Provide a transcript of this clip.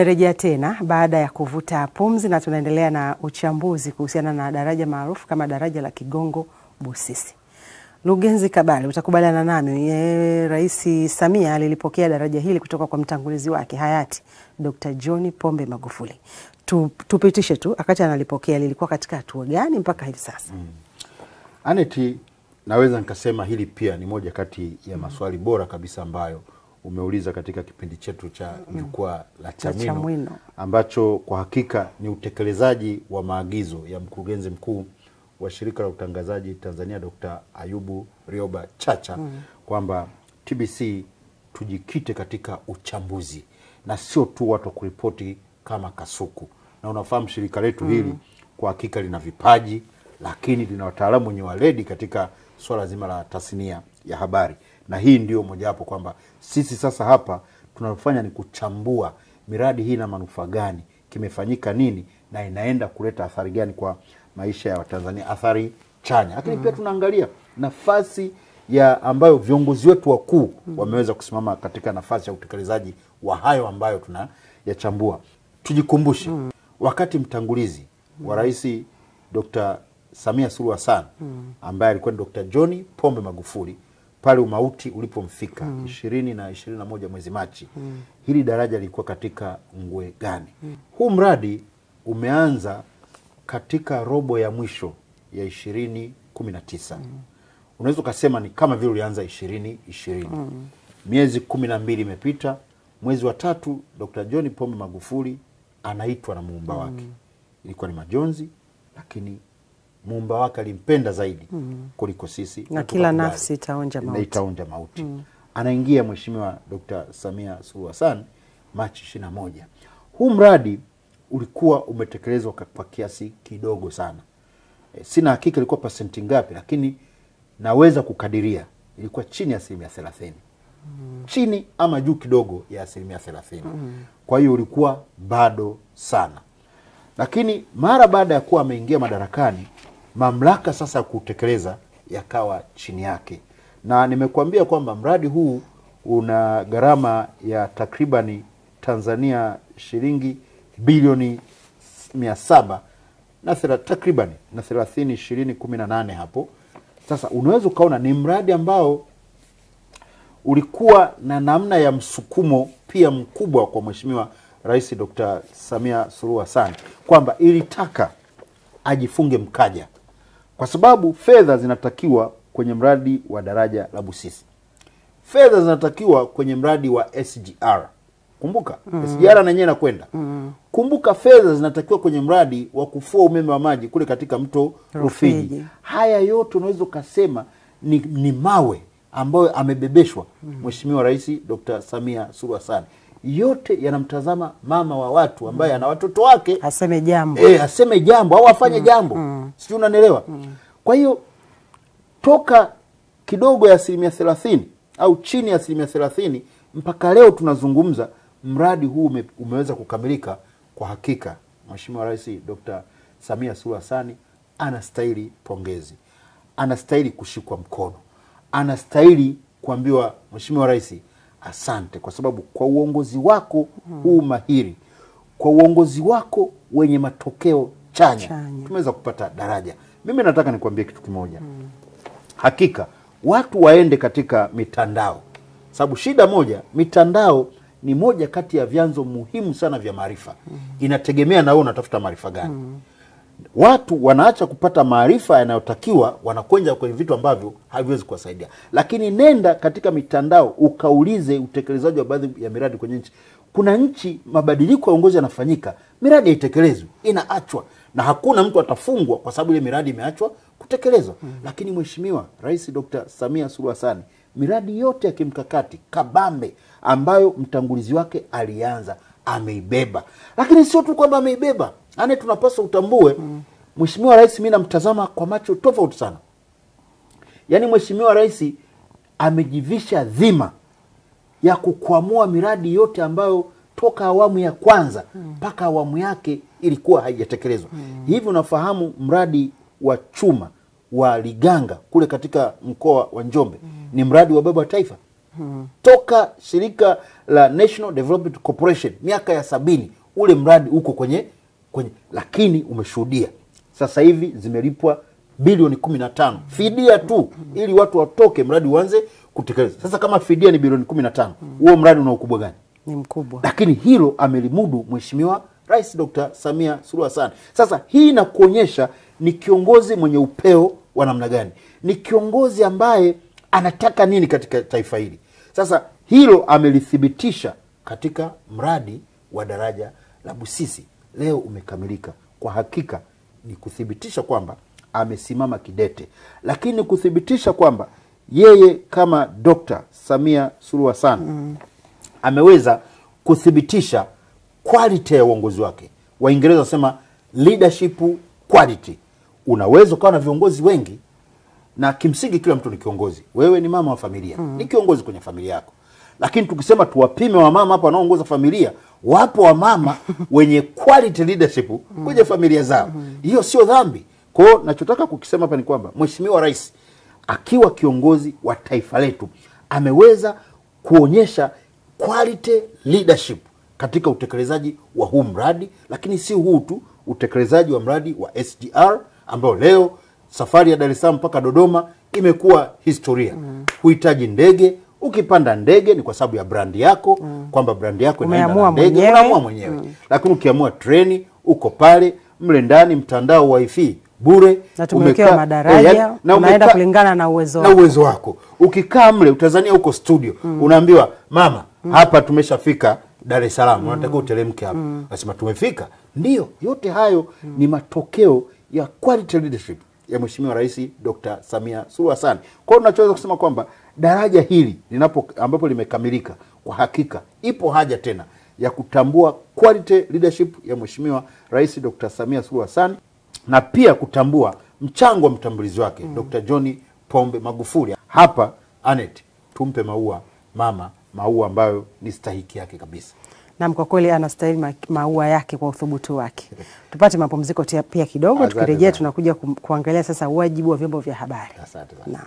Rejea tena baada ya kuvuta pumzi na tunaendelea na uchambuzi kuhusiana na daraja maarufu kama daraja la Kigongo Busisi. Lugenzi Kabale, utakubaliana nami, Rais Samia alilipokea daraja hili kutoka kwa mtangulizi wake hayati Dr. John Pombe Magufuli. Tupitishe tu akati analipokea lilikuwa katika hatua gani mpaka hivi sasa? Aneti, naweza nikasema hili pia ni moja kati ya maswali bora kabisa ambayo umeuliza katika kipindi chetu cha jukwaa la Chamwino, ambacho kwa hakika ni utekelezaji wa maagizo ya mkurugenzi mkuu wa shirika la utangazaji Tanzania Dr. Ayubu Rioba Chacha kwamba TBC tujikite katika uchambuzi na sio tu watu kuripoti kama kasuku. Na unafahamu shirika letu hili kwa hakika lina vipaji, lakini lina wataalamu wenye weledi katika swala zima la tasnia ya habari. Na hii ndio mojawapo kwamba sisi sasa hapa tunalofanya ni kuchambua miradi hii na manufaa gani, kimefanyika nini na inaenda kuleta athari gani kwa maisha ya Watanzania, athari chanya. Lakini pia tunaangalia nafasi ya ambayo viongozi wetu wakuu wameweza kusimama katika nafasi ya utekelezaji wa hayo ambayo tunayachambua. Tujikumbushe wakati mtangulizi wa Rais Dr. Samia Suluhu Hassan ambaye alikuwa ni Dr. John Pombe Magufuli, pale umauti ulipomfika 20 na 21 mwezi Machi, hili daraja lilikuwa katika ngwe gani? Huu mradi umeanza katika robo ya mwisho ya 2019. Unaweza kusema ni kama vile ulianza 2020. Miezi 12 imepita. Mwezi wa 3 Dr. John Pombe Magufuli anaitwa na muumba wake. Ilikuwa ni majonzi, lakini muumba wake alimpenda zaidi kuliko sisi, na kila nafsi itaonja mauti. Anaingia Mheshimiwa Dr. Samia Suluhu Hassan Machi 21. Huu mradi ulikuwa umetekelezwa kwa kiasi kidogo sana. Sina hakika ilikuwa pasenti ngapi, lakini naweza kukadiria ilikuwa chini ya 30%. Chini ama juu kidogo ya 30%. Kwa hiyo ulikuwa bado sana. Lakini mara baada ya kuwa ameingia madarakani, mamlaka sasa kutekeleza yakawa chini yake. Na nimekuambia kwamba mradi huu una gharama ya takribani Tanzania shilingi bilioni 700 na takribani na 30-20-18 hapo. Sasa unaweza ukaona ni mradi ambao ulikuwa na namna ya msukumo pia mkubwa kwa Mheshimiwa Rais Dr. Samia Suluhu Hassan kwamba ilitaka ajifunge mkaja, kwa sababu fedha zinatakiwa kwenye mradi wa daraja la Busisi. Fedha zinatakiwa kwenye mradi wa SGR. Kumbuka, SGR na yenyewe nakwenda. Kumbuka fedha zinatakiwa kwenye mradi wa kufua umeme wa maji kule katika mto Rufiji. Haya yote unaweza kusema ni mawe ambayo amebebeshwa Mheshimiwa Rais Dr. Samia Suluhu Hassan. Yote yanamtazama mama wa watu ambaye ana watoto wake aseme jambo. Aseme jambo au afanye jambo. Sijui unanielewa. Kwa hiyo toka kidogo ya 30% au chini ya 30% mpaka leo tunazungumza, mradi huu umeweza kukamilika. Kwa hakika Mheshimiwa Rais Dr. Samia Suluhu Hassan anastahili pongezi. Anastahili kushikwa mkono. Anastahili kuambiwa Mheshimiwa Rais asante, kwa sababu kwa uongozi wako huu mahiri, kwa uongozi wako wenye matokeo chanya tumeweza kupata daraja. Mimi nataka nikwambie kitu kimoja. Hakika watu waende katika mitandao, sababu shida moja, mitandao ni moja kati ya vyanzo muhimu sana vya maarifa. Inategemea na wewe unatafuta maarifa gani. Watu wanaacha kupata maarifa yanayotakiwa, wanakwenda kwenye vitu ambavyo haviwezi kuwasaidia. Lakini nenda katika mitandao ukaulize utekelezaji wa baadhi ya miradi kwenye nchi. Kuna nchi mabadiliko ya uongozi yanafanyika, miradi haitekelezwi, inaachwa, na hakuna mtu atafungwa kwa sababu ile miradi imeachwa kutekelezwa. Lakini Mheshimiwa Rais Dr. Samia Suluhu Hassan, miradi yote ya kimkakati kabambe ambayo mtangulizi wake alianza ameibeba. Lakini sio tu kwamba ameibeba, tunapaswa utambue Mheshimiwa Rais mimi namtazama kwa macho tofauti sana. Yaani Mheshimiwa Rais amejivisha dhima ya kukwamua miradi yote ambayo toka awamu ya kwanza mpaka awamu yake ilikuwa haijatekelezwa. Hivi unafahamu mradi wa chuma wa Liganga kule katika mkoa wa Njombe ni mradi wa baba wa taifa. Toka shirika la National Development Corporation miaka ya 70, ule mradi uko kwenye lakini umeshuhudia sasa hivi zimelipwa bilioni 15 fidia tu ili watu watoke mradi uanze kutekeleza. Sasa kama fidia ni bilioni 15, huo mradi una ukubwa gani? Ni mkubwa. Lakini hilo amelimudu Mheshimiwa Rais Dr. Samia Suluhu Hassan. Sasa hii inakuonyesha ni kiongozi mwenye upeo wa namna gani, ni kiongozi ambaye anataka nini katika taifa hili. Sasa hilo amelithibitisha katika mradi wa daraja la Busisi, leo umekamilika. Kwa hakika ni kuthibitisha kwamba amesimama kidete, lakini kuthibitisha kwamba yeye kama Dr. Samia Suluhu Hassan ameweza kuthibitisha quality ya uongozi wake. Waingereza wasema leadership quality. Unaweza kuwa na viongozi wengi, na kimsingi kila mtu ni kiongozi. Wewe ni mama wa familia, ni kiongozi kwenye familia yako. Lakini tukisema tuwapime wamama hapa wanaoongoza familia, wapo wamama wenye quality leadership kwenye familia zao. Hiyo sio dhambi. Kwa hiyo nachotaka kukisema hapa ni kwamba Mheshimiwa Rais akiwa kiongozi wa taifa letu ameweza kuonyesha quality leadership katika utekelezaji wa huu mradi, lakini si huu tu, utekelezaji wa mradi wa SGR ambao leo safari ya Dar es Salaam mpaka Dodoma imekuwa historia. Huhitaji ndege, ukipanda ndege ni kwa sababu ya brandi yako, kwamba brandi yako inaenda na ndege, unaamua mwenyewe. Lakini ukiamua treni, uko pale mle ndani, mtandao wifi bure, na tumewekewa madaraja, unaenda kulingana na uwezo wako. Ukikaa mle utazania huko studio, unaambiwa mama, hapa tumeshafika Dar es Salaam, unataka uteremke hapa. Nasema tumefika. Ndio, yote hayo ni matokeo ya quality leadership ya Mheshimiwa Rais Dr. Samia Suluhu Hassan. Kwa hiyo tunachoweza kusema kwamba daraja hili ambapo limekamilika, kwa hakika ipo haja tena ya kutambua quality leadership ya Mheshimiwa Rais Dr. Samia Suluhu Hassan, na pia kutambua mchango wa mtambulizi wake Dr. John Pombe Magufuli. Hapa Anet, tumpe maua mama, maua ambayo ni stahiki yake kabisa. Na kwa kweli anastahili maua yake kwa uthubutu wake. Tupate mapumziko pia kidogo, tukirejea tunakuja kuangalia sasa wajibu wa vyombo vya habari. Asante. Naam.